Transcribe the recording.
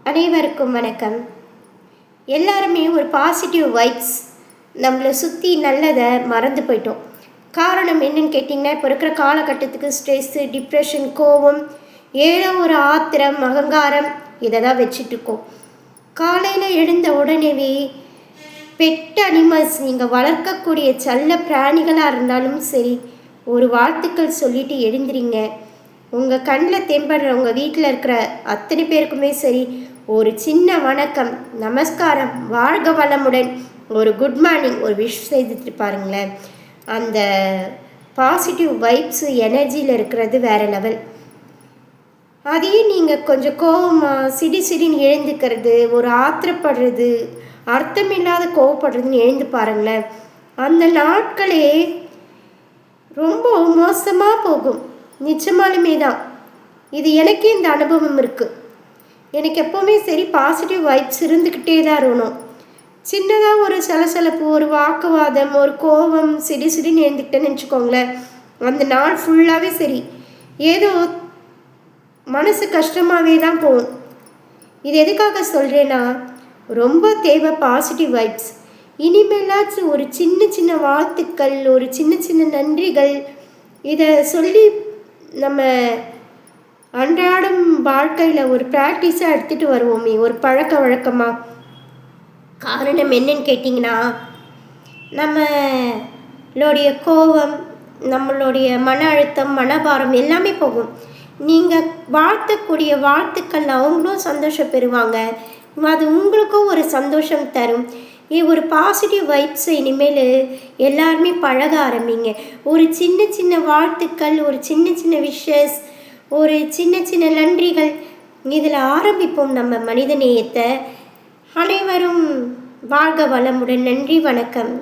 அனைவருக்கும் வணக்கம். எல்லாருமே ஒரு பாசிட்டிவ் வைப்ஸ் நம்மளை சுற்றி நல்லதை மறந்து போயிட்டோம். காரணம் என்னன்னு கேட்டிங்கன்னா, இப்போ இருக்கிற காலகட்டத்துக்கு ஸ்ட்ரெஸ்ஸு, டிப்ரெஷன், கோபம், ஏதோ ஒரு ஆத்திரம், அகங்காரம் இதை தான் வச்சிட்ருக்கோம். காலையில் எழுந்த உடனேவே பெட் அனிமல்ஸ், நீங்கள் வளர்க்கக்கூடிய செல்ல பிராணிகளாக இருந்தாலும் சரி, ஒரு வாழ்த்துக்கள் சொல்லிட்டு எழுந்திரிங்க. உங்கள் கண்ணில் தென்படுற உங்கள் வீட்டில் இருக்கிற அத்தனை பேருக்குமே சரி, ஒரு சின்ன வணக்கம், நமஸ்காரம், வாழ்க வளமுடன், ஒரு குட் மார்னிங், ஒரு விஷ் செய்துட்டு பாருங்களேன். அந்த பாசிட்டிவ் வைப்ஸு எனர்ஜியில் இருக்கிறது வேறு லெவல். அதையே நீங்கள் கொஞ்சம் கோபமாக சிடின்னு எழுந்துக்கிறது, ஒரு ஆத்திரப்படுறது, அர்த்தமில்லாத கோவப்படுறதுன்னு எழுந்து பாருங்களேன். அந்த நாட்களே ரொம்ப மோசமாக போகும். நிச்சயமாலுமே தான். இது எனக்கே இந்த அனுபவம் இருக்குது. எனக்கு எப்போவுமே சரி பாசிட்டிவ் வைப்ஸ் இருந்துக்கிட்டே தான் இருக்கணும். சின்னதாக ஒரு சலசலப்பு, ஒரு வாக்குவாதம், ஒரு கோபம் சிடின்னு எழுந்துக்கிட்டேன்னு வச்சுக்கோங்களேன், அந்த நாள் ஃபுல்லாகவே சரி ஏதோ மனசு கஷ்டமாகவே தான் போகும். இது எதுக்காக சொல்கிறேன்னா, ரொம்ப தேவை பாசிட்டிவ் வைப்ஸ். இனிமேலாச்சும் ஒரு சின்ன வாழ்த்துக்கள், ஒரு சின்ன நன்றிகள், இதை சொல்லி நம்ம அன்றாடம் வாழ்க்கையில் ஒரு ப்ராக்டிஸாக எடுத்துகிட்டு வருவோமே, ஒரு பழக்க வழக்கமாக. காரணம் என்னன்னு கேட்டிங்கன்னா, நம்மளுடைய கோபம், நம்மளுடைய மன அழுத்தம், மனபாரம் எல்லாமே போகும். நீங்கள் வாழ்த்தக்கூடிய வாழ்த்துக்கள் அவங்களும் சந்தோஷம் பெறுவாங்க. அது உங்களுக்கும் ஒரு சந்தோஷம் தரும். ஒரு பாசிட்டிவ் வைப்ஸை இனிமேல் எல்லாருமே பழக ஆரம்பிங்க. ஒரு சின்ன வாழ்த்துக்கள், ஒரு சின்ன விஷஸ், ஒரு சின்ன நன்றிகள், இதில் ஆரம்பிப்போம் நம்ம மனித நேயத்தை. அனைவரும் வாழ்க வளமுடன். நன்றி, வணக்கம்.